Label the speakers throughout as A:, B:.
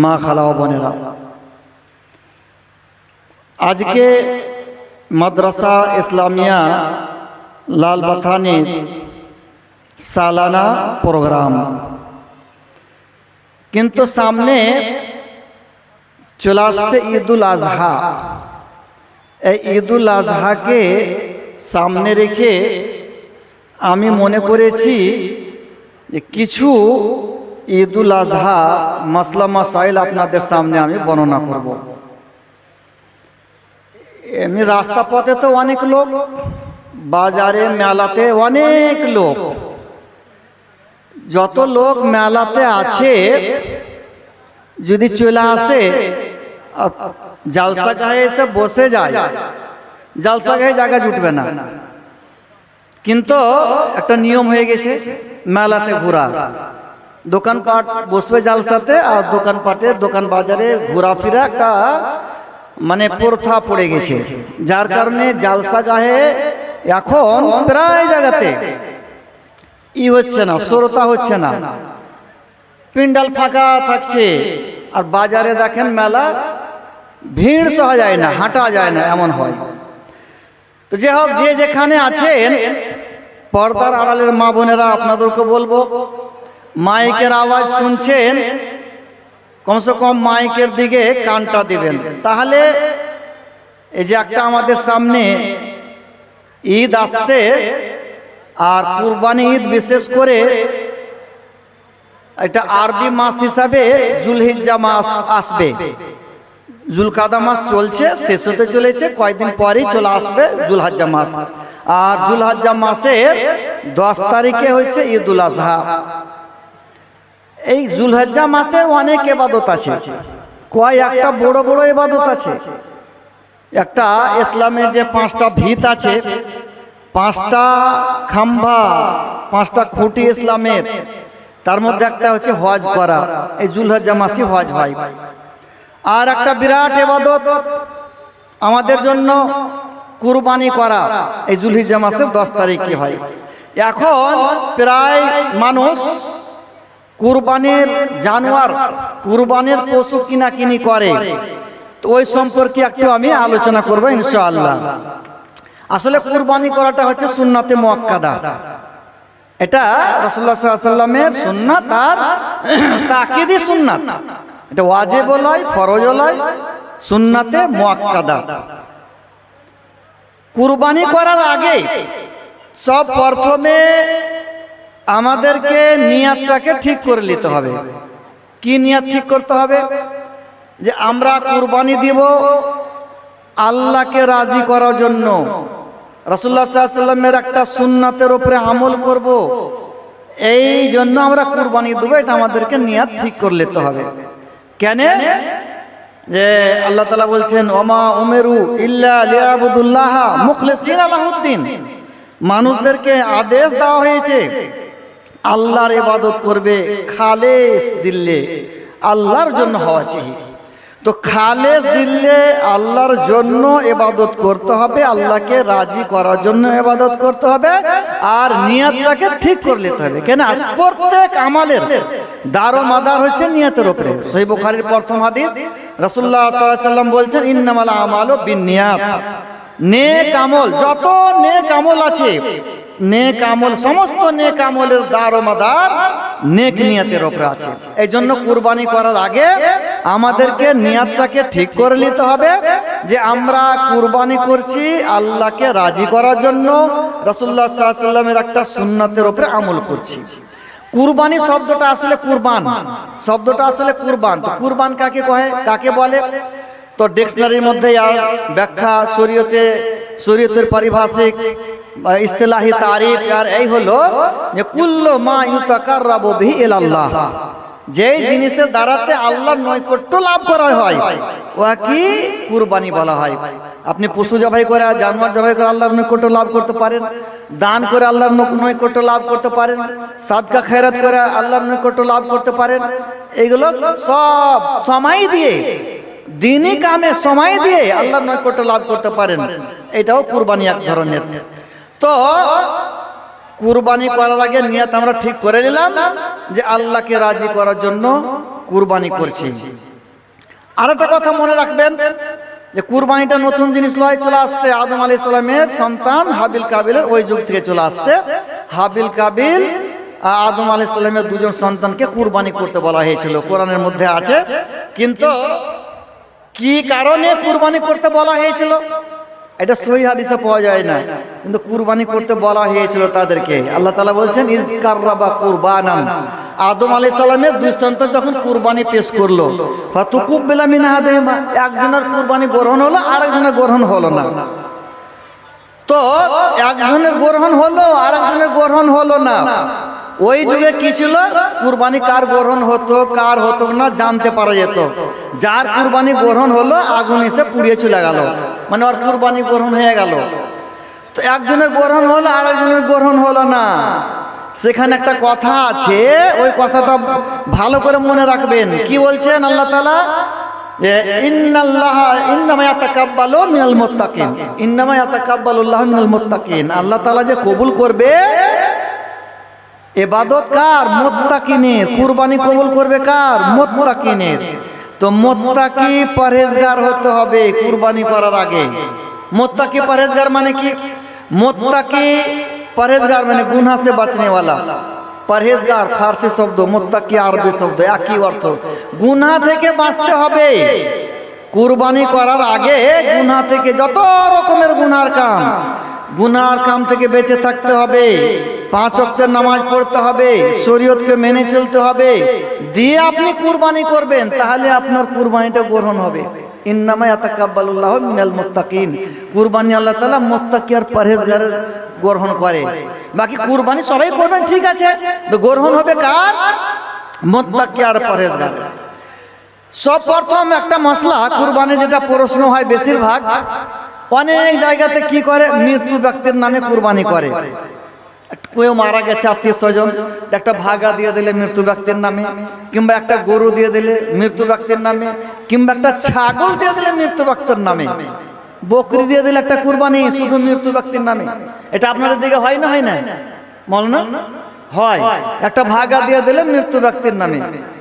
A: মা খালা ও বোনেরা, আজকে মাদ্রাসা ইসলামিয়া লালবাথানের সালানা প্রোগ্রাম, কিন্তু সামনে চলে আসছে ঈদুল আজহা। এই ঈদুল আজহাকে সামনে রেখে আমি মনে করেছি যে কিছু ঈদুল আজহা মাসলা মাসাইল আপনাদের সামনে আমি বর্ণনা করব। এমনি রাস্তা পথে তো অনেক লোক, বাজারে মেলাতে অনেক লোক, যত লোক মেলাতে আছে যদি চলে আসে জালসাগাহে এসে বসে যায়, জালসাগাহে জায়গা জুটবে না। কিন্তু একটা নিয়ম হয়ে গেছে মেলাতে ঘোরা, দোকানপাট বসবে জালসাতে, আর দোকানপাটে দোকান বাজারে ঘোরাফেরা একটা মানে প্রথা পড়ে গেছে, যার কারণে জালসাগাহে এখন প্রায় জায়গাতে হচ্ছে না, শ্রোতা হচ্ছে না, পিন্ডাল ফাঁকা থাকছে। আর বাজারে দেখেন মেলা ভিড় সহা যায় না, হাঁটা যায় না, এমন হয়। তো যে হোক, যে যেখানে আছেন পর্দার আড়ালের মা বোনেরা, আপনাদেরকে বলবো মাইকের আওয়াজ শুনছেন, কমসে কম মাইকের দিকে কানটা দিবেন। তাহলে এই যে একটা আমাদের সামনে ঈদ আসছে, আর কুরবানি ঈদ বিশেষ করে এটা আরবি মাস হিসাবে জুলহিজ্জা মাস আসবে। জুলকাদা মাস চলছে, শেষ হতে চলেছে, কয়েকদিন পরেই চলে আসবে জুলহজ্জা মাস। আর জুলহজ্জা মাসের 10 তারিখে হচ্ছে ঈদুল আজহা। এই জুলহজ্জা মাসে অনেক ইবাদত আছে, কয়েকটা বড় বড় ইবাদত আছে। একটা ইসলামের যে 5টা ভিত আছে, 5টা খাম্বা, 5টা খুঁটি ইসলামের, তার মধ্যে একটা হচ্ছে হজ করা। এই জুলহজ্জা মাসে হজ হয়। আর একটা বিরাট ইবাদত আমাদের জন্য কুরবানি করা, এই জুলহিজ্জা মাসের 10 তারিখে হয়। এখন প্রায় মানুষ কুরবানির জানোয়ার, কুরবানির পশু কিনাকিনি করে, তো ওই সম্পর্কে একটু আমি আলোচনা করব ইনশাআল্লাহ। আসলে কুরবানি করাটা হচ্ছে সুন্নাতে মুআক্কাদা, এটা রাসূলুল্লাহ সাল্লাল্লাহু আলাইহি ওয়াসাল্লামের সুন্নাত, আর তাকিদি সুন্নাত। এটা ওয়াজিবও নয়, ফরজও নয়, সুন্নাতে মুআক্কাদা। কুরবানি করার আগে সব প্রথমে আমাদেরকে নিয়তটাকে ঠিক করে নিতে হবে। কি নিয়ত ঠিক করতে হবে? যে আমরা কুরবানি দিব আল্লাহকে রাজি করার জন্য, রাসূলুল্লাহ সাল্লাল্লাহু আলাইহি ওয়াসাল্লামের একটা সুন্নাতের উপরে আমল করব, এই জন্য আমরা কুরবানি দেব। এটা আমাদেরকে নিয়ত ঠিক করে নিতে হবে। কেন? যে আল্লাহ তাআলা বলছেন ওমা উমেরু ইল্লা লিয়াবুদুল্লাহ মুখলিসিনা লাহুদ্দিন, মানুষদেরকে আদেশ দেওয়া হয়েছে আল্লাহর ইবাদত করবে খালেস দিলে, আল্লাহর জন্য হওয়া চাই। তো খালেস দিলে আল্লাহর জন্য ইবাদত করতে হবে, আল্লাহকে রাজি করার জন্য ইবাদত করতে হবে, আর নিয়তটাকে ঠিক করে নিতে হবে। কেন? প্রত্যেক আমলের দারোমাদার হচ্ছে নিয়তের উপরে। সহিহ বুখারীর প্রথম হাদিস, রাসূলুল্লাহ সাল্লাল্লাহু আলাইহি ওয়াসাল্লাম বলছেন ইন্নামাল আমালু বিন্নিয়াত, নেক আমল, যত নেক আমল আছে, নেক আমল, সমস্ত নেক আমলের দারোমাদার নেক নিয়তের উপরে আছে। এই জন্য কুরবানি করার আগে আমাদেরকে নিয়তটাকে ঠিক করে নিতে হবে যে আমরা কুরবানি করছি আল্লাহকে রাজি করার জন্য, রাসূলুল্লাহ সাল্লাল্লাহু আলাইহি ওয়াসাল্লামের একটা সুন্নাতের উপরে আমল করছি। কুরবানি শব্দটা আসলে কুরবান, শব্দটা আসলে কুরবান। তো কুরবান কাকে কয়, কাকে বলে? তো ডিকশনারির মধ্যে আর ব্যাখ্যা, শরীয়তের পারিভাষিক ইস্তিলাহি তারিফ আর এই হলো যে কুল্লু মা ইউতাকাররাবু বিহি ইলাল্লাহ, যেই জিনিসের দ্বারাতে আল্লাহর নৈকট্য লাভ করা হয় ওয়াকি কুরবানি বলা হয়। আপনি পশু জবাই করে, জানোয়ার জবাই করে আল্লাহর নৈকট্য লাভ করতে পারেন, দান করে আল্লাহর নৈকট্য লাভ করতে পারেন, সাদকা খেরাত করে আল্লাহর নৈকট্য লাভ করতে পারেন। এইগুলো সব সময় দিয়ে, দিনই কামে সময় দিয়ে আল্লাহর নৈকট্য লাভ করতে পারেন। এটাও কুরবানি এক ধরনের। তো কুরবানি করার আগে নিয়ত আমরা ঠিক করে নিলাম যে আল্লাহকে রাজি করার জন্য কুরবানি করছি। আর একটা কথা মনে রাখবেন যে কুরবানিটা নতুন জিনিস নয়, চলে আসছে আদম আলাইহিস সালামের সন্তান হাবিল কাবিলের ওই যুগ থেকে চলে আসছে। হাবিল কাবিল আদম আলাইহিস সালামের দুজন সন্তানকে কুরবানি করতে বলা হয়েছিল, কোরআনের মধ্যে আছে। কিন্তু কি কারণে কুরবানি করতে বলা হয়েছিল এটা সহিহ হাদিসে পাওয়া যায় না, কিন্তু কুরবানি করতে বলা হয়েছিল তাদেরকে। আল্লাহ তাআলা বলছেন ইজ কাররাবা কুরবানান, আদম আলাইহিস সালামের দুই সন্তান যখন কুরবানি পেশ করলো, ফাতুকুব্বিলা মিন আহাদিহিমা, একজনের কুরবানি গ্রহণ হলো আরেকজনের গ্রহণ হলো না। তো একজনের গ্রহণ হলো আরেকজনের গ্রহণ হলো না। ওই যুগে কি ছিল, কুরবানি কার গ্রহণ হতো কার হতো না জানতে পারা যেত। যার কুরবানি গ্রহণ হলো আগুন এসে পুড়িয়ে চলে গেল, মানে ওর কুরবানি গ্রহণ হয়ে গেল। তো একজনের গ্রহণ হলো আরেকজনের গ্রহণ হলো না। সেখানে একটা কথা আছে, ওই কথাটা ভালো করে মনে রাখবেন। কি বলছেন আল্লাহ তাআলা, ইন্নামা ইয়াতাকাব্বালু মিনাল মুত্তাকিন, ইন্নামা ইয়াতাকাব্বালুল্লাহু মিনাল মুত্তাকিন, আল্লাহ তাআলা যে কবুল করবে ইবাদত কার, মুত্তাকিনের। কুরবানি কবুল করবে কার, মুত্তাকিনের। তো মুত্তাকি পরহেজগার হতে হবে কুরবানি করার আগে। মুত্তাকি পরহেজগার মানে কি, মুত্তাকি পরহেজগার মানে গুনাহ से बचने वाला। পরহেজগার ফারসি শব্দ, মুত্তাকি আরবি শব্দ, একই অর্থ। গুনাহ থেকে বাঁচতে হবে। কুরবানি করার আগে গুনাহ থেকে, যত রকমের গুনার কাম থেকে বেঁচে থাকতে হবে। 5 ওয়াক্তের নামাজ পড়তে হবে, শরীয়তকে মেনে চলতে হবে, দিয়ে আপনি কুরবানি করবেন, তাহলে আপনার কুরবানিটা গ্রহণ হবে। ইন্নামা ইয়াতাকাব্বালুল্লাহু মিনাল মুত্তাকিন, কুরবানি আল্লাহ তাআলা মুত্তাকি আর পরহেজগারের গ্রহণ করে। বাকি কুরবানি সবাই করবেন, ঠিক আছে, তো গ্রহণ হবে কার, মুত্তাকি আর পরহেজগার। সব প্রথম একটা মশলা কুরবানি যেটা প্রশ্ন হয় বেশিরভাগ, অনেক জায়গাতে কি করে, মৃত্যু ব্যক্তির নামে কুরবানি করে। কেউ মারা গেছে আত্মীয় স্বজন, একটা ভাগা দিয়ে দিলে মৃত্যু ব্যক্তির নামে, কিংবা একটা গরু দিয়ে দিলে মৃত্যু ব্যক্তির নামে, কিংবা একটা ছাগল দিয়ে দিলে মৃত্যু ব্যক্তির নামে, বকরি দিয়ে দিলে একটা কুরবানি শুধু মৃত্যু ব্যক্তির নামে। এটা আপনাদের দিকে হয় না, হয় না মৌলানা? হয়। একটা ভাগা দিয়ে দিলে মৃত্যু ব্যক্তির নামে,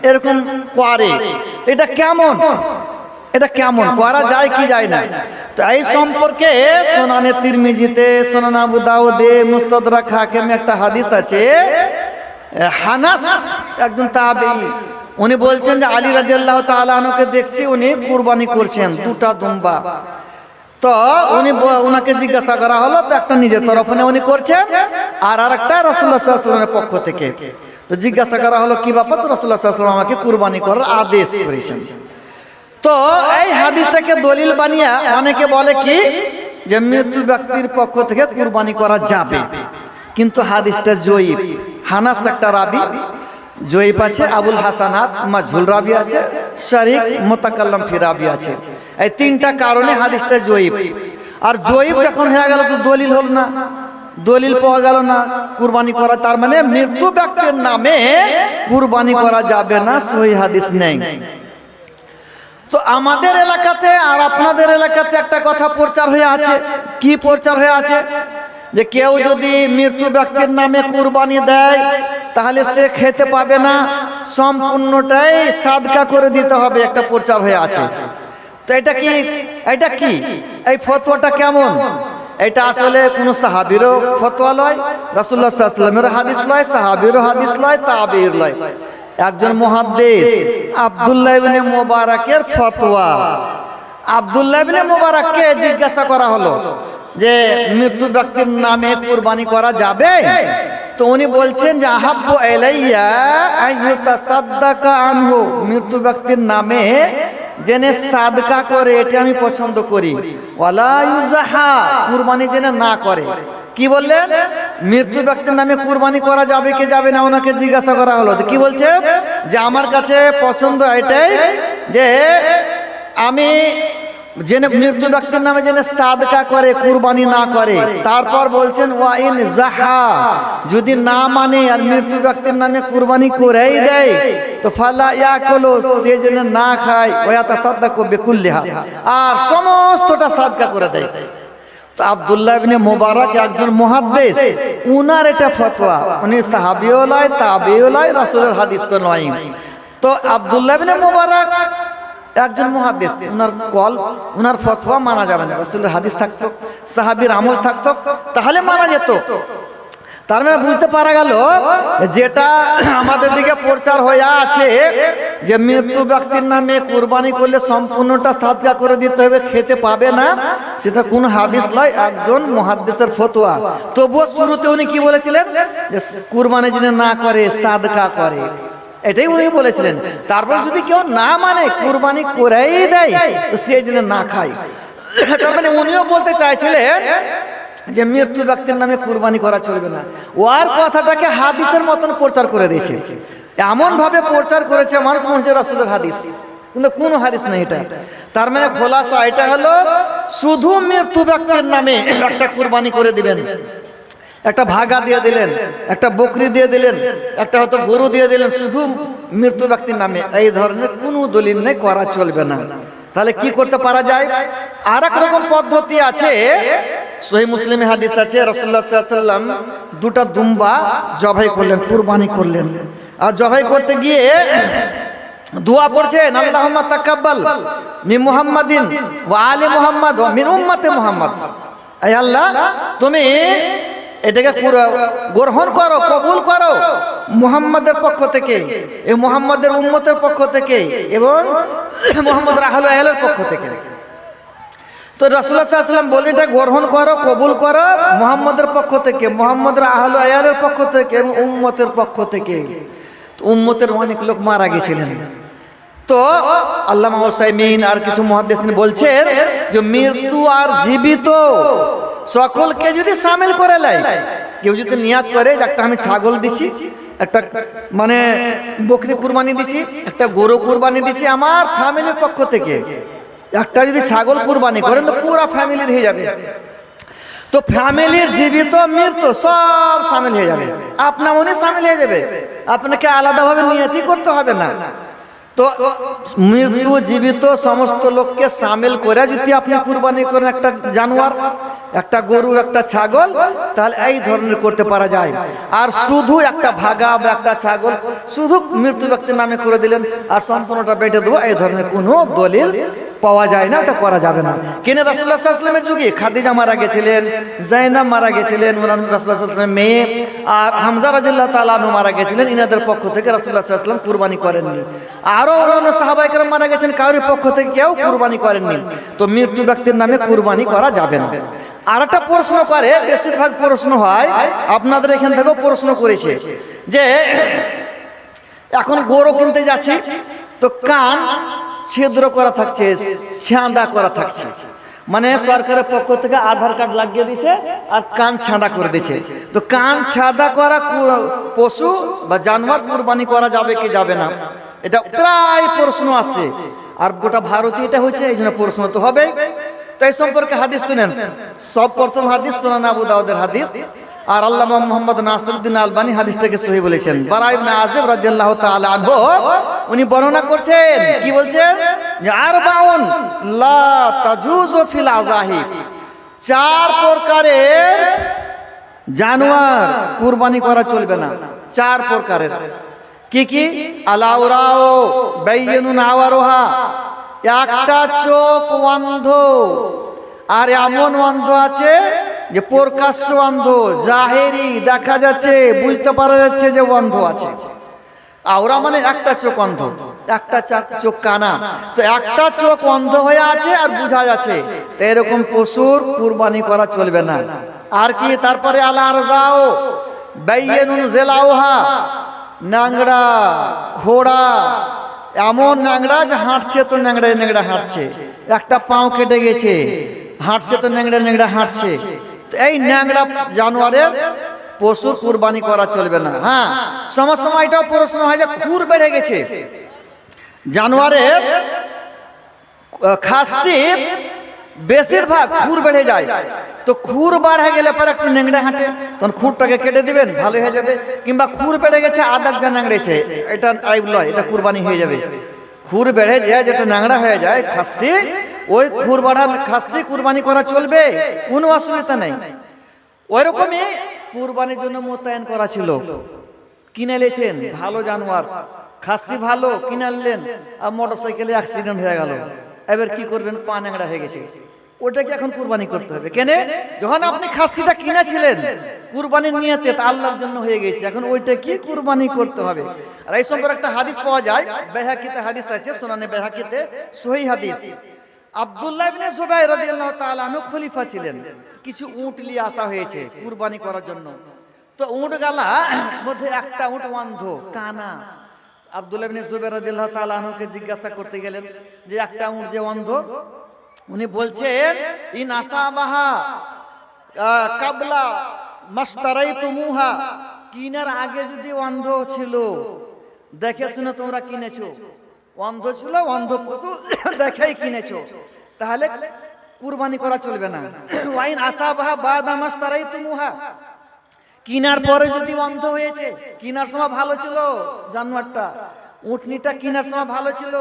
A: এরকম করে। এটা কেমন, এটা কেমন করা যায় কি যায় না? তো এই সম্পর্কে সুনানে তিরমিজিতে, সুনান আবু দাউদে, মুস্তাদরাক হাকিমে একটা হাদিস আছে। হানাস একজন তাবেঈ, উনি বলছেন যে আলী রাদিয়াল্লাহু তাআলা আনহুকে দেখছি উনি কুরবানি করছেন 2টা দুম্বা। তো উনাকে জিজ্ঞাসা করা হলো, তো একটা নিজের তরফে উনি করছেন আর আরেকটা রাসূলুল্লাহ সাল্লাল্লাহু আলাইহি ওয়াসাল্লামের পক্ষ থেকে। তো জিজ্ঞাসা করা হলো কি ব্যাপার, তো রাসূলুল্লাহ সাল্লাল্লাহু আলাইহি ওয়াসাল্লাম আমাকে কুরবানি করার আদেশ করেছেন। তো এই হাদিসটাকে দলিল বানিয়ে অনেকে বলে কি যে মৃত্যু ব্যক্তির পক্ষ থেকে কুরবানি করা যাবে, কিন্তু হাদিসটা জয়ীফ। হানাস একটা রাবি জয়ীফ আছে, আবুল হাসানাত মাজহুল রাবি আছে, শরীক মুতাকাল্লাম ফি রাবি আছে। এই 3টা কারণে হাদিসটা জয়ীফ। আর জয়ীফ যখন হয়ে গেল তো দলিল হল না, দলিল পাওয়া গেল না কুরবানি করা, তার মানে মৃত্যু ব্যক্তির নামে কুরবানি করা যাবে না, সহিহ হাদিস নেই। তো আমাদের এলাকাতে আর আপনাদের এলাকাতে একটা কথা প্রচার হয়ে আছে। কি প্রচার হয়ে আছে, যে কেউ যদি মৃত্যু ব্যক্তির নামে কুরবানি দেয় তাহলে সে খেতে পাবে না, সম্পূর্ণটাই সাদকা করে দিতে হবে, একটা প্রচার হয়ে আছে। তো এটা কি, এটা কি, এই ফতোয়াটা কেমন? এটা আসলে কোন সাহাবীরও ফতোয়া লয়, রাসূলুল্লাহ সাল্লাল্লাহু আলাইহি ওয়াসাল্লামের হাদিস লয়, সাহাবীরও হাদিস লয়, তাবেঈর লয়। একজন মুহাদ্দিস আব্দুল্লাহ ইবনে মুবারাকের ফতোয়া। আব্দুল্লাহ ইবনে মুবারাককে জিজ্ঞাসা করা হলো যে মৃত্যু ব্যক্তির নামে কুরবানি করা যাবে? তো উনি বলছেন যে আহাব্বু ইলাইয়া আইয়ুতাসাদদাকা আনহু, মৃত্যু ব্যক্তির নামে জেনে সাদকা করে এটা আমি পছন্দ করি, ওয়ালা ইউজাহা, কুরবানি জেনে না করে। কি বললেন, মৃত্যু ব্যক্তির নামে কুরবানি করা যাবে কি যাবে না, ওনাকে জিজ্ঞাসা করা হলো। কি বলছে, যে আমার কাছে পছন্দ এটাই যে আমি জেনে মৃত্যু ব্যক্তির নামে জেনে সাদকা করে, কুরবানি না করে। তারপর বলছেন ওয়া ইন জাহা, যদি না মানে আর মৃত্যু ব্যক্তির নামে কুরবানি করেই দেয় তো ফালা ইয়াকুলু, সে যেন না খায়, ওয়া ইয়াতাসাদ্দাকু বিকুল্লিহা, আর সমস্তটা সাদকা করে দেয়। তো আব্দুল্লাহ ইবনে মুবারক একজন মুহাদ্দিস, উনার এটা ফতোয়া, উনি সাহাবীও লয়, তাবেঈও লয়, রাসূলের হাদিস তো নয়। তো আব্দুল্লাহ ইবনে মুবারক একজন মুহাদ্দিস, উনার ফতোয়া মানা যাবে না। রাসূলের হাদিস থাকতো, সাহাবীর আমল থাকতো, তাহলে মানা যেত। তার মানে বুঝতে পারা গেল যেটা আমাদের দিকে প্রচার হয়ে আছে যে মৃত্যু ব্যক্তির নামে কুরবানি করলে সম্পূর্ণটা সাদকা করে দিতে হবে, খেতে পাবে না, সেটা কোন হাদিস নয়, একজন মুহাদ্দিসের ফতোয়া। তবুও শুরুতে উনি কি বলেছিলেন যে কুরবানি যিনি না করে সাদকা করে, এটাই উনি বলেছিলেন। তারপর যদি কেউ না মানে কুরবানি করেই দেয় তো সে যেন না খায়। তার মানে উনিও বলতে চাইছিলেন যে মৃত্যু ব্যক্তির নামে কুরবানি করা চলবে না। ওর কথাটাকে হাদিসের মতন প্রচার করে দিয়েছে, এমন ভাবে প্রচার করেছে মানুষ মনে রাসূলের হাদিস, কিন্তু কোন হাদিস নেই এটা। তার মানে খোলাসা এটা হলো শুধু মৃত্যু ব্যক্তির নামে একটা কুরবানি করে দিবেন, একটা ভাগা দিয়ে দিলেন, একটা বকরি দিয়ে দিলেন, একটা হয়তো গরু দিয়ে দিলেন, শুধু মৃত্যু ব্যক্তির নামে, এই ধরনের কোনো দলিল নেই, করা চলবে না। তাহলে কি করতে পারা যায়? আর এক রকম পদ্ধতি আছে, সহিহ মুসলিমে হাদিস আছে, রাসূলুল্লাহ সাল্লাল্লাহু আলাইহি ওয়াসাল্লাম দুটা দুম্বা জবাই করলেন, কুরবানি করলেন। আর জবাই করতে গিয়ে দোয়া পড়ছেন, আল্লাহুম্মা তাকাব্বাল মিন মুহাম্মাদিন ওয়া আলি মুহাম্মাদ ওয়া মিন উম্মতি মুহাম্মাদ। আয় আল্লাহ, তুমি এটাকে গ্রহণ করো, কবুল করো মুহাম্মাদের পক্ষ থেকে, এই মুহাম্মাদের উম্মতের পক্ষ থেকে এবং মুহাম্মাদের আহলে আহলের পক্ষ থেকে। তো রাসূলুল্লাহ সাল্লাল্লাহু আলাইহি ওয়াসাল্লাম বলেন এটা গ্রহণ করো, কবুল করো মুহাম্মাদের পক্ষ থেকে, মুহাম্মাদের আহলে আহলের পক্ষ থেকে এবং উম্মতের পক্ষ থেকে। তো উম্মতের অনেক লোক মারা গেছিলেন। তো আল্লামা উসাইমিন আর কিছু মুহাদ্দিসিন বলছেন যে মৃত্যু আর জীবিত সকলকে যদি শামিল করে নেয়, কেউ যদি নিয়াত করে যে একটা আমি ছাগল দিছি, একটা মানে বকরি কুরবানি দিছি, একটা গরু কুরবানি দিছি আমার ফ্যামিলির পক্ষ থেকে, একটা যদি ছাগল কুরবানি করেন তো পুরো ফ্যামিলির হয়ে যাবে। তো ফ্যামিলির জীবিত মৃত্যু সব শামিল হয়ে যাবে, আপনা মনে শামিল হয়ে যাবে, আপনাকে আলাদাভাবে নিয়তই করতে হবে না। তো মৃত্যু জীবিত সমস্ত লোককে শামিল করে যদি আপনি কুরবানি করেন একটা জানোয়ার, একটা গরু, একটা ছাগল, তাহলে এই ধরনের করতে পারা যায়। আর শুধু একটা ভাগা বা একটা ছাগল শুধু মৃত্যু ব্যক্তির নামে করে দিলেন আর সম্পূর্ণটা বেটে দেবো, এই ধরনের কোনো দলিল পাওয়া যায় না, ওটা করা যাবে না। কেন রাসূলুল্লাহ সাল্লাল্লাহু আলাইহি ওয়াসাল্লামের যুগে খাদিজা মারা গেছিলেন, জাইনাব মারা গেছিলেন, রাসূলুল্লাহ সাল্লাল্লাহু আলাইহি ওয়াসাল্লামের মেয়ে, আর হামজা রাদিয়াল্লাহু তাআলা আনহু মারা গেছিলেন, ইনাদের পক্ষ থেকে রাসূলুল্লাহ সাল্লাল্লাহু আলাইহি ওয়াসাল্লাম কুরবানি করেননি। আরো অন্যান্য সাহাবায়ে কেরাম মারা গেছেন, কারোর পক্ষ থেকে কেউ কুরবানি করেননি। তো মৃত্যু ব্যক্তির নামে কুরবানি করা যাবে না। আর একটা প্রশ্ন করে, বেশিরভাগ প্রশ্ন হয়, আপনাদের এখান থেকেও প্রশ্ন করেছে যে এখন গরু কিনতে যাচ্ছি তো কান ছিদ্র করা থাকছে, ছাঁদা করা থাকছে, মানে সরকারের পক্ষ থেকে আধার কার্ড লাগিয়ে দিয়েছে আর কান ছাঁদা করে দিয়েছে। তো কান ছাঁদা করা পশু বা জানোয়ার কুরবানি করা যাবে কি যাবে না, এটা প্রায় প্রশ্ন আসছে। আর গোটা ভারতে এটা হয়েছে, এই জন্য প্রশ্ন তো হবে। তাই সম্পর্কে হাদিস শুনেন। সব প্রথম হাদিস সুনান আবু দাউদের হাদিস, আর আল্লামা মুহাম্মদ নাসিরউদ্দিন আলবানী হাদিসটাকে সহিহ বলেছেন। বারা ইবনে আযিব রাদিয়াল্লাহু তাআলা আনহু উনি বর্ণনা করছেন, কি বলছেন যে আরবাউন লা তাজুজু ফিল আযাহি, চার প্রকারের জানোয়ার কুরবানি করা চলবে না। চার প্রকারের কি কি? আলাউরাও বাইয়িনুন আওয়ারুহা, একটা চোখ অন্ধ, আর এমন অন্ধ আছে যে প্রকাশ্য অন্ধ, জাহেরি, দেখা যাচ্ছে, বুঝতে পারা যাচ্ছে যে অন্ধ আছে। আওরা মানে একটা চোখ অন্ধ, একটা চোখ কানা, তো একটা চোখ অন্ধ হয়ে আছে আর বুঝা যাচ্ছে, তো এরকম পশুর কুরবানি করা চলবে না। আর কি? তারপরে আলা আরজাও বাইয়িনুন জিলাউহা, ন্যাংড়া ঘোড়া, এমন ন্যাংড়া যে হাঁটছে তো ন্যাংড়া ন্যাংড়া হাঁটছে, একটা পাও কেটে গেছে, হাঁটছে তো ন্যাংড়া ন্যাংড়া হাঁটছে, এই ন্যাংড়া জানোয়ারের পশুর কুরবানি করা চলবে না। হ্যাঁ, সময় এটাও প্রশ্ন হয় যে খুর বেড়ে গেছে জানোয়ারের, খাসির বেশিরভাগ খুর বেড়ে যায়, তো খুর বাড়ে গেলে পরে একটু ন্যাংড়া হাঁটে, তখন খুরটাকে কেটে দিবেন, ভালো হয়ে যাবে। কিংবা খুর বেড়ে গেছে আদাক যা ন্যাংড়েছে, এটা আইব লয়, এটা কুরবানি হয়ে যাবে। খুর বেড়ে যায় যেটা ন্যাংড়া হয়ে যায় খাসি, ওই খুর বাড়ার খাসি কুরবানি করা চলবে, কোনো অসুবিধা নেই। ওইরকমই কুরবানির জন্য মোতায়েন করা ছিল, কিনে লেছেন ভালো জানোয়ার, খাসি ভালো কিনে আনলেন আর মোটরসাইকেলে অ্যাক্সিডেন্ট হয়ে গেল, এবার কি করবেন? পা ন্যাংরা হয়ে গেছে, ওটাকে এখন কুরবানি করতে হবে। কেন? যখন আপনি খাসিটা কিনেছিলেন কুরবানির নিয়তে, তা আল্লাহর জন্য হয়ে গেছে, এখন ওইটা কি কুরবানি করতে হবে। আর এই সম্পর্কে একটা হাদিস পাওয়া যায়, বাইহাকিতে হাদিস আছে, সুনানে বাইহাকিতে সহিহ হাদিস। আব্দুল্লাহ ইবনে জুবাইর রাদিয়াল্লাহু তাআলা আনহু খলিফা ছিলেন, কিছু উট নিয়ে আসা হয়েছে কুরবানি করার জন্য। তো উট গালা মধ্যে একটা উট অন্ধ, কানা। আব্দুল্লাহ ইবনে জুবাইর রাদিয়াল্লাহু তাআলা আনহুকে জিজ্ঞাসা করতে গেলেন যে একটা উট যে অন্ধ, উনি বলছেন ইন আসাবাহা কাবলা মাশতারাইতুমুহা, কিনার আগে যদি অন্ধ ছিল, দেখে শুনে তোমরা কিনেছো, অন্ধ ছিল, অন্ধ পশু দেখেই কিনেছো, তাহলে কুরবানি করা চলবে না। ওয়াইন আসাবাহা বাদা মাশতারাইতুমুহা, কিনার পরে যদি অন্ধ হয়েছে, কিনার সময় ভালো ছিল জানোয়ারটা, উটনিটা কিনার সময় ভালো ছিল,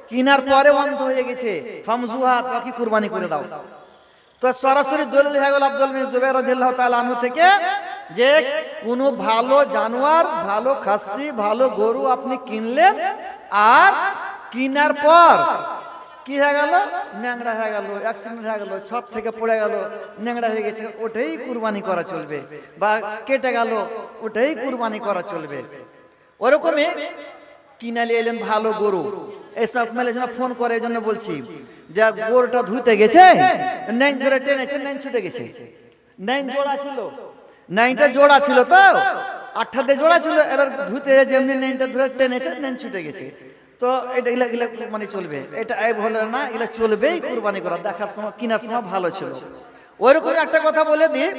A: কিনার পরে অন্ধ হয়ে গেছে, ফামজুহা, তাকে কুরবানি করে দাও। তো সরাসরি দলিল হয়ে গেল আব্দুল্লাহ বিন জুবাইর রাদিয়াল্লাহু তাআলা আনহু থেকে, যে কোনো ভালো জানোয়ার, ভালো খাসি, ভালো গরু আপনি কিনলেন, আর কিনার পর কি হয়ে গেল? ন্যাংরা হয়ে গেল, অ্যাক্সিডেন্ট হয়ে গেল, ছত থেকে পড়ে গেল, ন্যাংরা হয়ে গেছে, ওটাই কুরবানি করা চলবে, বা কেটে গেল, ওটাই কুরবানি করা চলবে। ওরকমই কিনে নিয়ে এলেন ভালো গরু, এইসব মেলে ফোন করে, এই জন্য বলছি যে গরুটা ধুতে গেছে, নাইন ধরে টেনেছে, নাইন ছুটে গেছে, নাইন জোড়া ছিল, নাইনটা জোড়া ছিল, তো আটটাতে জোড়া ছিল, এবার ধুতে যেমনি নাইনটা ধরে টেনেছে, নাইন ছুটে গেছে। তো এটা এগুলা কুরবানি চলবে, এটা আইব হলো না, এগুলা চলবেই কুরবানি করা, দেখার সময় কেনার সময় ভালো ছিল। ওইরকম একটা কথা বলে দিই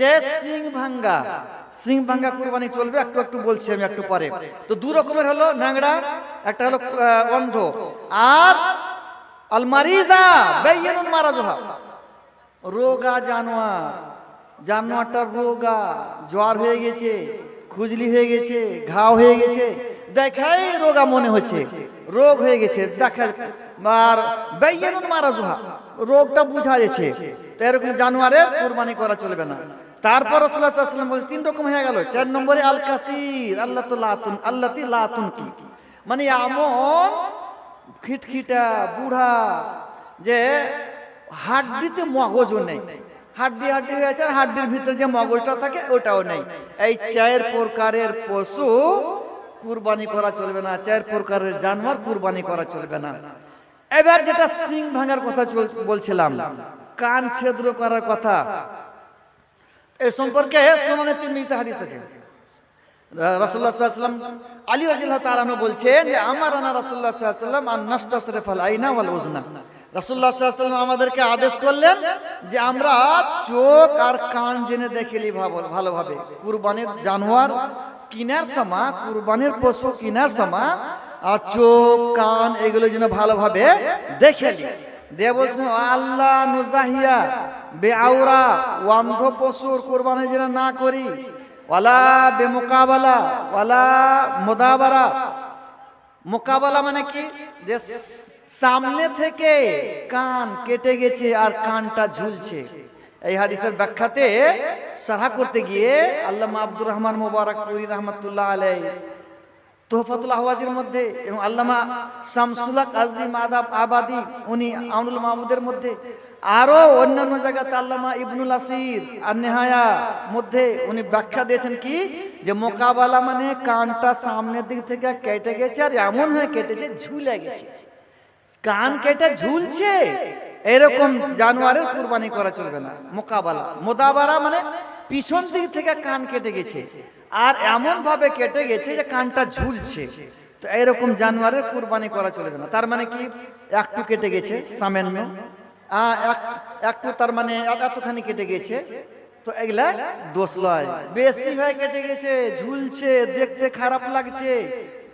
A: যে সিং ভাঙ্গা কুরবানি চলবে, একটু একটু বলছি আমি একটু পরে। তো দু রকমের হলো ন্যাংরা, একটা হলো অন্ধ, আর আল মারিজা বাইয়িনুন মারাজুহা, রোগা জানোয়ার, জানোয়ারটার রোগা, জ্বর হয়ে গেছে, খুজলি হয়ে গেছে, ঘাও হয়ে গেছে, দেখাই রোগা মনে হচ্ছে, রোগ হয়ে গেছে, দেখা, আর বাইয়িনুন মারাজুহা, রোগটা বুঝা যাচ্ছে, তো এরকম জানোয়ারের কুরবানি করা চলবে না। তারপর রাসূলুল্লাহ সাল্লাল্লাহু আলাইহি ওয়াসাল্লাম বলেন, তিন রকম হয়ে গেল। 4 নম্বরে আল কাসির আল্লাতি লাতুন কি, মানে এমন খিটখিটা বুড়া যে হাড্ডিতে মগজও নেই, হাড্ডি হয়ে আছে, আর হাড্ডির ভিতরে যে মগজটা থাকে ওটাও নেই। এই 4 প্রকারের পশু কুরবানি করা চলবে না, 4 প্রকারের জানোয়ার কুরবানি করা চলবে না। এবার যেটা সিং ভাঙার কথা বলছিলাম, কান ছিদ্র করার কথা, এই সম্পর্কে সুনানে তিরমিজিতে হাদিস আছে। রাসূলুল্লাহ সাল্লাল্লাহু আলাইহি ওয়াসাল্লাম আলী রাদিয়াল্লাহু তাআলা আনহু বলছেন যে আমারানা রাসূলুল্লাহ সাল্লাল্লাহু আলাইহি ওয়াসাল্লাম আন নাসতাসরিফাল আইনা ওয়াল উযনা, রাসূলুল্লাহ সাল্লাল্লাহু আলাইহি ওয়াসাল্লাম আমাদেরকে আদেশ করলেন যে আমরা চোখ আর কান জেনে দেখেলি ভালোভাবে, কুরবানির জানোয়ার কিনার সময়, কুরবানির পশু কিনার সময়, আর চোখ কান এগুলো যেন ভালোভাবে দেখেলি। দিয়ে বলছেন আল্লাহ নুজাহিয়া বেআউরা, অন্ধ পশুর কুরবানি যেন না করি, ওয়ালা বেমুকাবালা ওয়ালা মুদাবারা। মুকাবালা মানে কি? যে সামনে থেকে কান কেটে গেছে আর কানটা ঝুলছে। এই হাদিসের ব্যাখ্যাতে সারা করতে গিয়ে আল্লামা আব্দুর রহমান মুবারাকপুরী রাহমাতুল্লাহ আলাইহি তোহফাতুল আহওয়াজির মধ্যে, এবং আল্লামা শামসুল হক আজিম আবাদি উনি আউনুল মাহমুদের মধ্যে, আরো অন্যান্য জায়গাতে আল্লামা ইবনুল আসির আর নেহায়া মধ্যে উনি ব্যাখ্যা দিয়েছেন কি, যে মোকাবালা মানে কানটা সামনের দিক থেকে কেটে গেছে, আর এমন হয়ে কেটেছে ঝুলে গেছে, কান কেটে ঝুলছে, এরকম জানোয়ারের কুরবানি করা চলবে না। মোকাবালা, মুদাবারা মানে পিছন দিক থেকে কান কেটে গেছে আর এমন ভাবে কেটে গেছে যে কানটা ঝুলছে, তো এরকম জানোয়ারের কুরবানি করা চলবে না। তার মানে কি, একটু কেটে গেছে সামান্য, একটু তার মানে এতখানি কেটে গেছে, তো এগুলা দোষ লয়। বেশি হয়ে কেটে গেছে, ঝুলছে, দেখতে খারাপ লাগছে,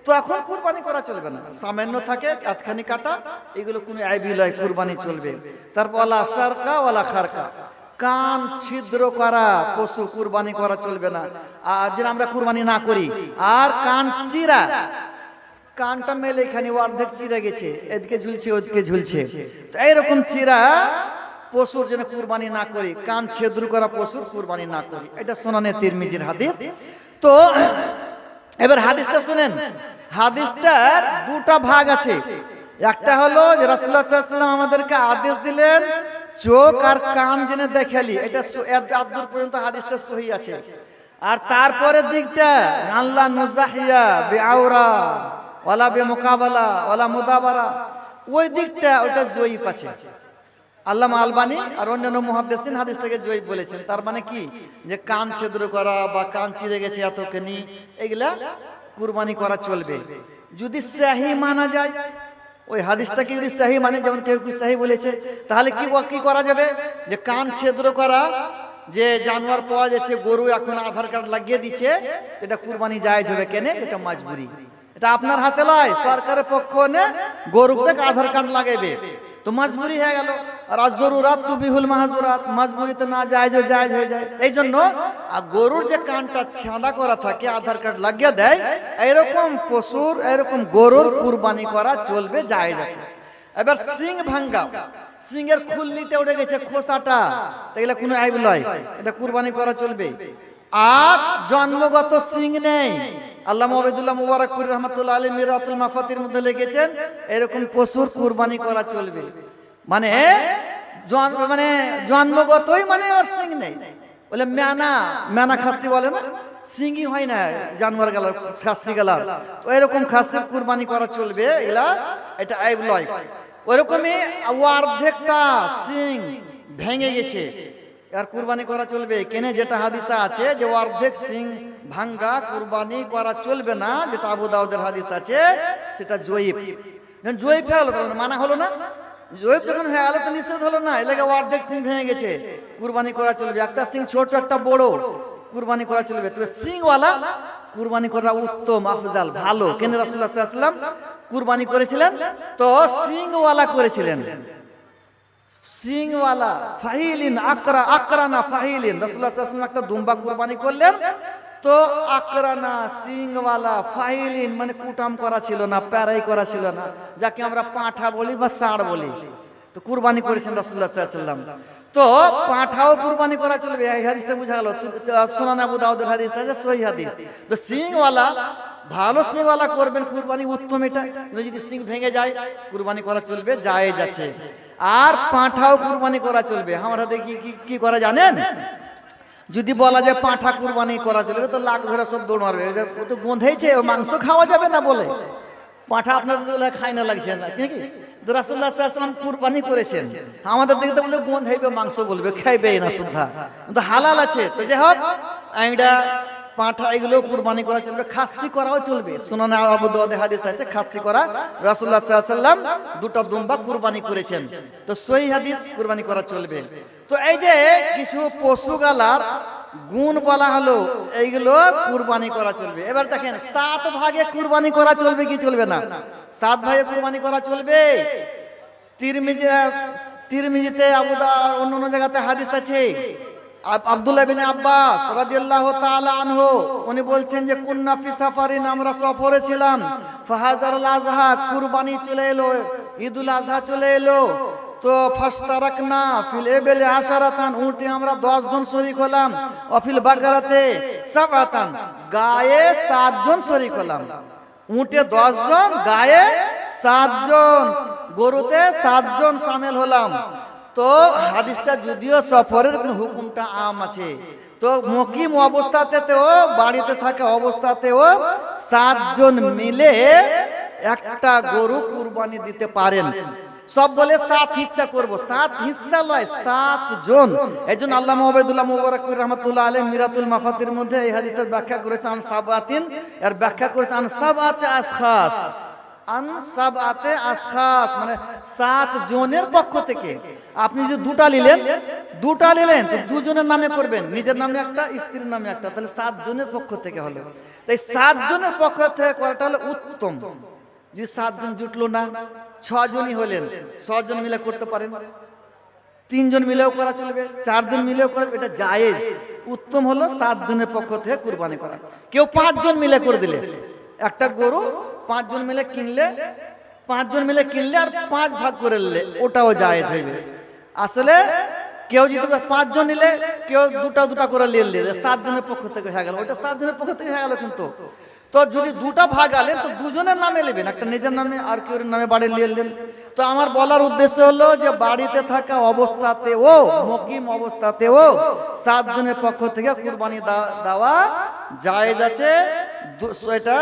A: তো এখন কুরবানি করা চলবে না। সামান্য থাকে এতখানি কাটা, এগুলো কোনো আইবি লয়, কুরবানি চলবে। তারপর ওয়ালা সারকা ওয়ালা খারকা, কান ছিদ্র করা পশু কুরবানি করা চলবে না, আর যেন আমরা কুরবানি না করি। আর কান চিরা, কানটা মেলে এখানে অর্ধেক চিরা গেছে, এদিকে ঝুলছে ওদিকে ঝুলছে, তো এইরকম চিরা পশুর যেন কুরবানি না করি, কান ছিদ্র করা পশুর কুরবানি না করি। এটা সুনানে তিরমিজির হাদিস। তো এবার হাদিসটা শুনেন, হাদিসটার দুটা ভাগ আছে। একটা হলো যে রাসূলুল্লাহ সাল্লাল্লাহু আলাইহি ওয়াসাল্লাম আমাদেরকে আদেশ দিলেন চোখ আর কান জেনে দেখালি, এটা এতদূর পর্যন্ত হাদিসটা সহিহ আছে। আর তারপরের দিকটা আল্লাহ নুজাহিয়া বিআওরা ওয়ালা বিমুকাবালা ওয়ালা মুদাবারা, ওই দিকটা ওটা জয়ীফ আছে। আল্লামা আলবানী আর অন্যান্য মুহাদ্দিসিন হাদিসটাকে জয়ীফ বলেছেন। তার মানে কি, যে কান ছিদ্র করা বা কান চিরে গেছে এতখানি, এগুলা কুরবানি করা চলবে যদি সহিহ মানা যায়। ওই হাদিসটাকে যদি সহিহ মানে, যেমন কেউ কি সহিহ বলেছে, তাহলে কি করা যাবে, যে কান ছিদ্র করা যে জানোয়ার পাওয়া যাচ্ছে, গরু এখন আধার কার্ড লাগিয়ে দিচ্ছে, এটা কুরবানি জায়েজ হবে। কেন? এটা মজবুরি, এটা আপনার হাতে নয়, সরকারের পক্ষ নে গরুকে আধার কার্ড লাগাইবে, তো মজবুরি হয়ে গেল। আর জরুরাত তুবিহুল মাহজুরাত, মজবুরিতে না জায়েজ হয়ে যায়। এই জন্য গরুর যে কানটা ছাঁদা করা থাকে, আধার কার্ড লাগিয়ে দেয়, এরকম পশুর, এরকম গরুর কুরবানি করা চলবে, জায়েজ আছে। এবার সিং ভাঙ্গা, সিংয়ের খুল্লিটা উঠে গেছে, খোসাটা, এগুলা কোনো আইব নয়, এটা কুরবানি করা চলবে। আর জন্মগত সিং নেই, আল্লামা ওবায়দুল্লাহ মুবারকপুরী রাহমাতুল্লাহ আলাইহি মিরাতুল মাফাতির মধ্যে লিখেছেন এরকম পশুর কুরবানি করা চলবে। মানে জন্মগতই মানে ওর সিং নেই, বলে মেনা খাসি বলে না, সিংই হয় না জানোয়ার গেলার, খাসি গেলার, তো এরকম খাসির কুরবানি করা চলবে, এটা আইব লয়। ওইরকমই অর্ধেকটা সিং ভেঙে গেছে, আর কুরবানি করা চলবে। কেনে? যেটা হাদিসা আছে যে অর্ধেক সিং ভাঙ্গা কুরবানি করা চলবে না, যেটা আবু দাউদের হাদিস আছে, সেটা জয়ীফ। জয়ীফ হয়ে গেল, মানা হলো না, জয়ীফ যখন হয়ে গেল তো নিষেধ হলো না, এলাকা অর্ধেক সিং ভেঙে গেছে, কুরবানি করা চলবে। একটা সিং ছোট একটা বড়, কুরবানি করা চলবে। তবে সিংওয়ালা কুরবানি করা উত্তম, আফজাল, ভালো। কেন? রাসূলুল্লাহ সাল্লাল্লাহু আলাইহি ওয়াসাল্লাম কুরবানি করেছিলেন তো সিংওয়ালা করেছিলেন, সিংওয়ালা ফাহিলিন আকরানা ফাহিলিন। রাসূলুল্লাহ সাল্লাল্লাহু আলাইহি ওয়াসাল্লাম একটা দুম্বা কুরবানি করলেন, তো আকরানা সিংওয়ালা ফাহিলিন মানে কুটাম করা ছিল না, প্যারাই করা ছিল না, যাকে আমরা পাঁঠা বলি বা ষাঁড় বলি, তো কুরবানি করেছেন রাসূলুল্লাহ সাল্লাল্লাহু আলাইহি ওয়াসাল্লাম। তো পাঁঠাও কুরবানি করা চলবে, এই হাদিসটা বুঝা গেল। সুনান আবু দাউদের হাদিস আছে, সহিহ হাদিস। তো সিংওয়ালা, ভালো সিংওয়ালা করবেন কুরবানি, উত্তম এটা। যদি সিং ভেঙে যায়, কুরবানি করা চলবে, জায়েজ আছে। আর পাঁঠাও কুরবানি করা চলবে। আমার হাতে কি করা জানেন? যদি বলা যায় পাঁঠা কুরবানি করা চলবে, তো লাখ ধরে সব দৌড় মারবে, ও তো গন্ধেছে, ও মাংস খাওয়া যাবে না বলে পাঁঠা আপনাদের খাই না, লাগছে না কি? রাসূলুল্লাহ সাল্লাল্লাহু আলাইহি ওয়াসাল্লাম কুরবানি করেছেন, আমাদের দিকে তো বলে গন্ধেইবে, মাংস বলবে, খাইবে না, সুদ্ধা তো হালাল আছে। তো যাই হোক, এইটা পাঁঠা এগুলো কুরবানি করা চলবে, খাসি করাও চলবে। সুনান আবু দাউদের হাদিস আছে, খাসি করা রাসূলুল্লাহ সাল্লাল্লাহু আলাইহি ওয়াসাল্লাম দুটো দুম্বা কুরবানি করেছেন, তো সহিহ হাদিস, কুরবানি করা চলবে। তো এই যে কিছু পশুগালার গুণ বলা হলো, এইগুলো কুরবানি করা চলবে। এবার দেখেন 7 ভাগে কুরবানি করা চলবে কি চলবে না? 7 ভাগে কুরবানি করা চলবে। তিরমিজিতে, আবু দাউদ, অন্য জায়গাতে হাদিস আছে। আব্দুল্লাহ ইবনে আব্বাস রাদিয়াল্লাহু তাআলা আনহু উনি বলছেন যে কুন্না ফি সাফারিন, আমরা সফরে ছিলাম, ফাহাজারুল আযহা, কুরবানি চলে এলো, ঈদুল আযহা চলে এলো, তো ফাস্তারাকনা ফিল ইবলি আশারাতান, উটে আমরা 10 জন শরীক হলাম, অফিল বাকারাতে সাবাতান, গায়ে 7 জন শরীক হলাম। উটে 10 জন, গায়ে 7 জন, গরুতে 7 জন শামিল হলাম। তো হাদিসটা যদিও সফরের হুকুমটা আম আছে, তো মুকিম অবস্থাতেও, বাড়িতে থাকা অবস্থাতেও 7 জন মিলে একটা গরু কুরবানি দিতে পারেন। সব বলে 7 হিস্সা করব, 7 হিস্সা নয়, 7 জন। এইজন্য আল্লামা ওবায়দুল্লাহ মুবারকপুরী রাহমাতুল্লাহ আলাইহি মিরাতুল মাফাতির মধ্যে এই হাদিসের ব্যাখ্যা করেছেন আন সাবাতিন, এর ব্যাখ্যা করেছেন আন সাবাতে আশখাস, আন সাবাতে আশখাস মানে 7 জনের পক্ষ থেকে। আপনি যদি দুটা নিলেন তো 2 জনের নামে করবেন, নিজের নামে একটা, স্ত্রীর নামে একটা, তাহলে 7 জনের পক্ষ থেকে হলো। তাই 7 জনের পক্ষ থেকে করাটা হলো উত্তম। যদি 7 জন জুটলো না, 6 জনই হলেন, 6 জন মিলে করতে পারেন, 3 জন মিলেও করা চলবে, 4 জন মিলেও করা, এটা জায়েজ। উত্তম হলো 7 জনের পক্ষ থেকে কুরবানি করা। কেউ 5 জন মিলে করে দিলে, একটা গরু 5 জন মিলে কিনলে, 5 জন মিলে কিনলে আর 5 ভাগ করে নিলে, ওটাও জায়েজ হয়ে যাবে। আসলে কেউ যদি 5 জন নিলে, কেউ দুটা করে নিলে 7 জনের পক্ষ থেকে হয়ে গেল, ওটা 7 জনের পক্ষ থেকে হয়ে গেল। কিন্তু তো তো যদি দুটা ভাগ আলেন তো দুজনের নামে নেবেন, একটা নিজের নামে আর কেউ নামে বাড়ি নিয়ে এলেন। তো আমার বলার উদ্দেশ্য হলো যে বাড়িতে থাকা অবস্থাতেও, মুকিম অবস্থাতেও 7 জনের পক্ষ থেকে কুরবানি দেওয়া জায়েজ আছে। এটা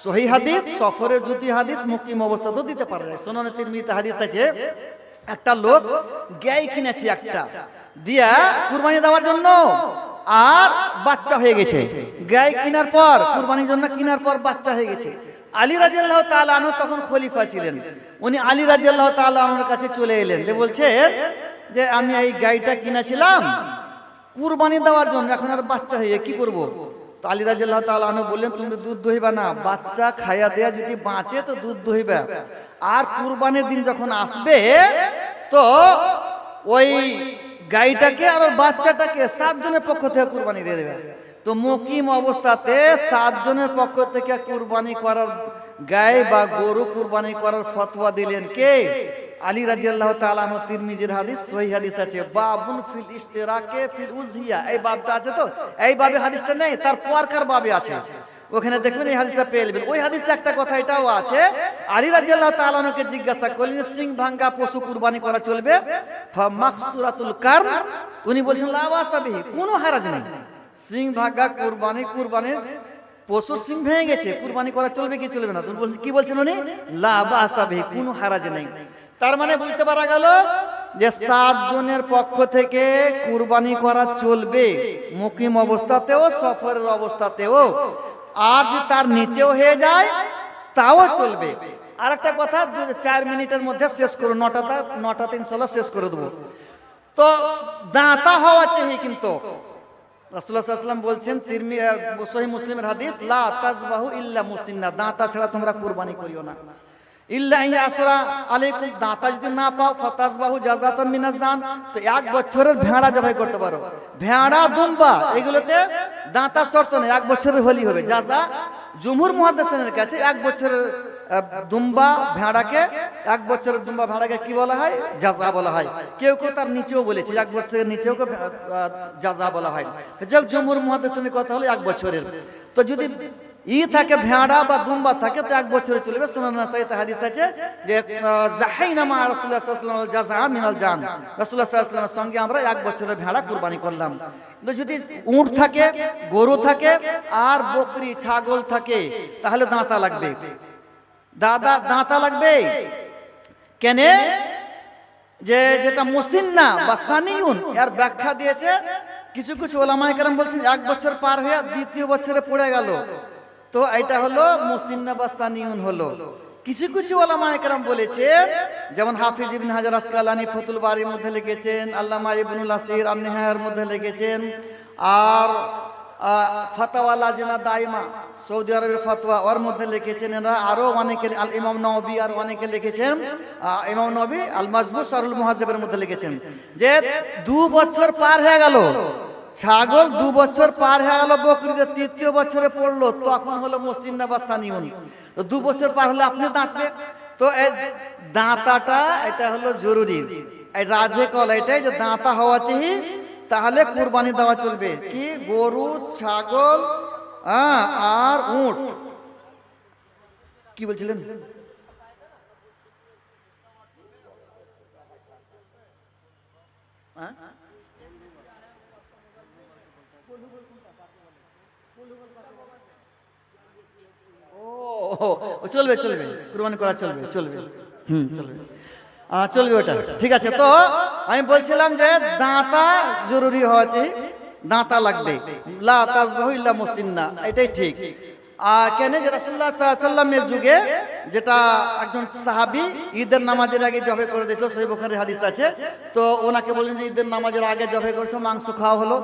A: সহি হাদিস, সফরের যদি হাদিস, মুকিম অবস্থাতেও দিতে পারে। সুনানে তিরমিজিতে হাদিস আছে, একটা লোক গাই কিনেছে একটা দিয়া কুরবানি দেওয়ার জন্য, আর বাচ্চা হয়ে গেছে। গাই কেনার পর, কুরবানির জন্য কেনার পর বাচ্চা হয়ে গেছে। আলী রাদিয়াল্লাহু তাআলা আনহু তখন খলিফা ছিলেন। উনি আলী রাদিয়াল্লাহু তাআলা আনহুর কাছে চলে এলেন, যে বলছেন যে আমি এই গাইটা কিনেছিলাম কুরবানি দেওয়ার জন্য, এখন আর বাচ্চা হয়ে কি করব? তো আলী রাদিয়াল্লাহু তাআলা আনহু বললেন, তুমি দুধ দহিবা না, বাচ্চা খাইয়া দেয়া যদি বাঁচে তো দুধ দহিবা, আর কুরবানির দিন যখন আসবে তো ওই গাইটাকে আর বাচ্চাটাকে 7 জনের পক্ষ থেকে কুরবানি দিয়ে দেবে। তো মুকিম অবস্থাতে 7 জনের পক্ষ থেকে কুরবানি করার, গাই বা গরু কুরবানি করার ফতোয়া দিলেন কে? আলী রাদিয়াল্লাহু তাআলা আনহু। তিরমিজির হাদিস, সহিহ হাদিস আছে, বাবুন ফিল ইশতিরাকে ফিল উযহিয়া, এই বাবটা আছে। তো এই বাবে হাদিসটা নেই, তার পরকার বাবে আছে, ওখানে দেখবেন এই হাদিসটা পেয়ে নেবেন। ওই হাদিসে একটা কথা এটাও আছে, আলী রাদিয়াল্লাহু তাআলা আনহুকে জিজ্ঞাসা করলেন, সিং ভাঙ্গা পশু কুরবানি করা চলবে? ফামাকসুরাতুল কারন, উনি বলছেন লা বাসা বিহি, কোনো হারাজ নেই। সিং ভাঙ্গা কুরবানির পশুর সিং ভেঙে গেছে, কুরবানি করা চলবে কি চলবে না? তুমি বলছেন কি বলছেন উনি? লা বাসা বিহি, কোনো হারাজ নেই। তার মানে বুঝতে পারা গেল যে 7 জনের পক্ষ থেকে কুরবানি করা চলবে, মুকিম অবস্থাতেও, সফরের অবস্থাতেও, আর যদি তার নিচেও হয়ে যায় তাও চলবে। আর একটা কথা 4 মিনিটের মধ্যে শেষ করো, 9টাতে ইনশাআল্লাহ শেষ করে দেবো। তো দাঁতা হওয়া চাই, কিন্তু রাসূলুল্লাহ সাল্লাল্লাহু আলাইহি ওয়াসাল্লাম বলছেন, সহিহ মুসলিমের হাদিস, লা তাজবাহু ইল্লা মুসিন্না, দাঁতা ছাড়া তোমরা কুরবানি করিও না। ইল্লা ইয়াসরা আলাইকুম, দাঁতা যদি না পাও ফাতাজবাহু জাযাতাম মিনাজ জান, তো 1 বছরের ভেড়া জবাই করতে পারো। ভেড়া, দুম্বা এগুলোতে দাঁতা শর্ত নেই, 1 বছরের হলি হবে জাযা। জুমহুর মুহাদ্দিসিনের কাছে 1 বছরের দুম্বা ভেড়াকে, 1 বছরের দুম্বা ভেড়াকে কি বলা হয়? জাযা বলা হয়। কেউ কেউ তার নিচেও বলেছে, 1 বছরের নিচেও জাযা বলা হয়। যাক, জুমহুর মুহাদ্দিসিনের কথা হলো 1 বছরের। তো যদি থাকে ভেড়া বা দুম্বা থাকে তো 1 বছরে চলবে। সুনান নাসাইতে হাদিস আছে যে জাহাইনা মা রাসূলুল্লাহ সাল্লাল্লাহু আলাইহি ওয়াসাল্লাম জাযা মিনাল জান, রাসূলুল্লাহ সাল্লাল্লাহু আলাইহি ওয়াসাল্লামের সঙ্গে আমরা 1 বছরের ভেড়া কুরবানি করলাম। কিন্তু যদি উট থাকে, গরু থাকে, আর বকরি ছাগল থাকে, তাহলে দাঁতা লাগবে। দাঁতা লাগবে কেন? যে যেটা মুসিন্না বা সানিউন, এর ব্যাখ্যা দিয়েছে কিছু কিছু ওলামায়ে কেরাম বলছেন 1 বছর পার হয়ে 2য় বছরে পড়ে গেল, তো এটা হলো মুসিন্না বা সানিউন হলো। কিছু কিছু ওলামায়ে কেরাম বলেছেন, যেমন হাফিজ ইবনে হাজার আসকালানি ফতুল বারির মধ্যে লিখেছেন, আল্লামা ইবনুল আসির আন-নিহায়ার মধ্যে লিখেছেন, আর ফাতাওয়া লাজনা দাইমা সৌদি আরবের ফতোয়া ওর মধ্যে লিখেছেন এরা, আরো অনেকে, আল ইমাম নওবী আর অনেকে লিখেছেন, ইমাম নওবী আল মাজমু শারহুল মুহাজ্জাবের মধ্যে লিখেছেন যে 2 বছর পার হয়ে গেল ছাগল, 2 বছর পার হয়ে গেল বকরিতে, 3য় বছরে পড়লো, তখন হলো মুসিন্না বা সানিউন। তো 2 বছর পার হলে আপনি দাঁতবে। তো এই দাঁতাটা এটা হলো জরুরি, এই রাজে কল এটাই যে দাঁতা হওয়া চাই, তাহলে কুরবানি দেওয়া চলবে। কি? গরু, ছাগল আর উট। কি বলছিলেন? চলবে চলবে, কুরবানি করা চলবে, চলবে, চলবে, চলবে, ওটা ঠিক আছে। তো আমি বলছিলাম যে দাঁতা জরুরি হওয়া চাই, দাঁতা লাগবে, লা তাজবাহু ইল্লা মুসিন্না, এটাই ঠিক। কেন? যে রাসূলুল্লাহ সাল্লাল্লাহু আলাইহি ওয়াসাল্লামের যুগে যেটা একজন সাহাবী ঈদের নামাজের আগে জবাই করে দিয়েছিল, সহিহ বুখারীর হাদিস আছে। তো ওনাকে বললেন যে ঈদের নামাজের আগে জবাই করেছো, মাংস খাওয়া হলো,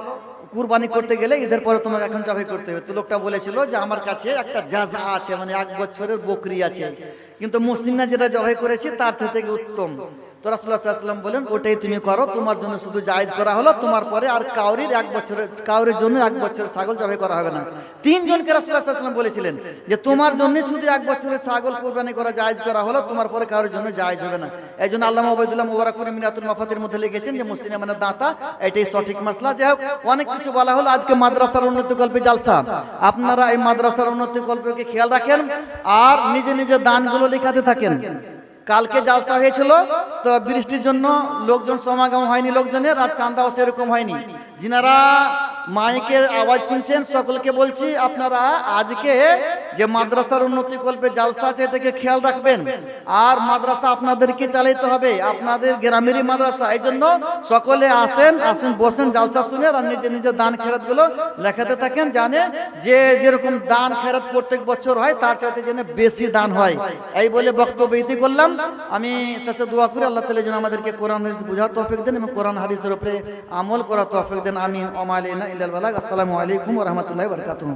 A: কুরবানি করতে গেলে ঈদের পরে তোমাকে এখন জবাই করতে হবে। তো লোকটা বলেছিল যে আমার কাছে একটা জাযা আছে, মানে 1 বছরের বকরি আছে, কিন্তু মুসলিমরা যেটা জবাই করেছে তার থেকে উত্তম। তো রাসূলুল্লাহ সাল্লাল্লাহু আলাইহি ওয়াসাল্লাম বলেন ওটাই তুমি করো, তোমার জন্য শুধু জায়েজ করা হলো, তোমার পরে আর কাউরির জন্য 1 বছরের ছাগল জবাই করা হবে না। 3 জনকে রাসূলুল্লাহ সাল্লাল্লাহু আলাইহি ওয়াসাল্লাম বলেছিলেন যে তোমার জন্য শুধু 1 বছরের ছাগল কুরবানি করা জায়েজ করা হলো, তোমার পরে কারোর জন্য জায়েজ হবে না। এইজন্য আল্লামা ওবায়দুল্লাহ মুবারাকপুরি মিনাতুল মাফাতির মধ্যে লিখেছেন যে মুসলিম মানে দাতা, এটাই সঠিক মাসলা। যাই হোক, অনেক কিছু বলা হলো। আজকে মাদ্রাসার উন্নতি কল্পে জালসা, আপনারা এই মাদ্রাসার উন্নতি কল্পকে খেয়াল রাখেন আর নিজে নিজে দানগুলো লিখাতে থাকেন। কালকে জালসা হয়েছিল, তো বৃষ্টির জন্য লোকজন সমাগম হয়নি লোকজনের, আর চাঁদাও সেরকম হয়নি। যিনারা মাইকের আওয়াজ শুনছেন সকলকে বলছি, আপনারা আজকে যে মাদ্রাসার উন্নতি কল্পে জালসা আছে এটাকে খেয়াল রাখবেন। আর মাদ্রাসা আপনাদেরকে চালাইতে হবে, আপনাদের গ্রামেরই মাদ্রাসা। এই জন্য সকলে আসেন বসেন, জালসা শুনে আর নিজে নিজে দান খেরাত গুলো লেখাতে থাকেন, জানে যে যেরকম দান খেরাত প্রত্যেক বছর হয় তার চাইতে যেন বেশি দান হয়। এই বলে বক্তব্য ইতি করলাম। আমি শেষে দোয়া করি আল্লাহ তাআলা যেন আমাদেরকে কোরআন হাদিস বুঝার তৌফিক দেন এবং কোরআন হাদিসের উপরে আমল করার তৌফিক দেন। আমিন। ওয়া মা আলাইনা ইল্লাল বালাগ। আসসালামু আলাইকুম ওয়া রাহমাতুল্লাহি ওয়া বারাকাতুহু।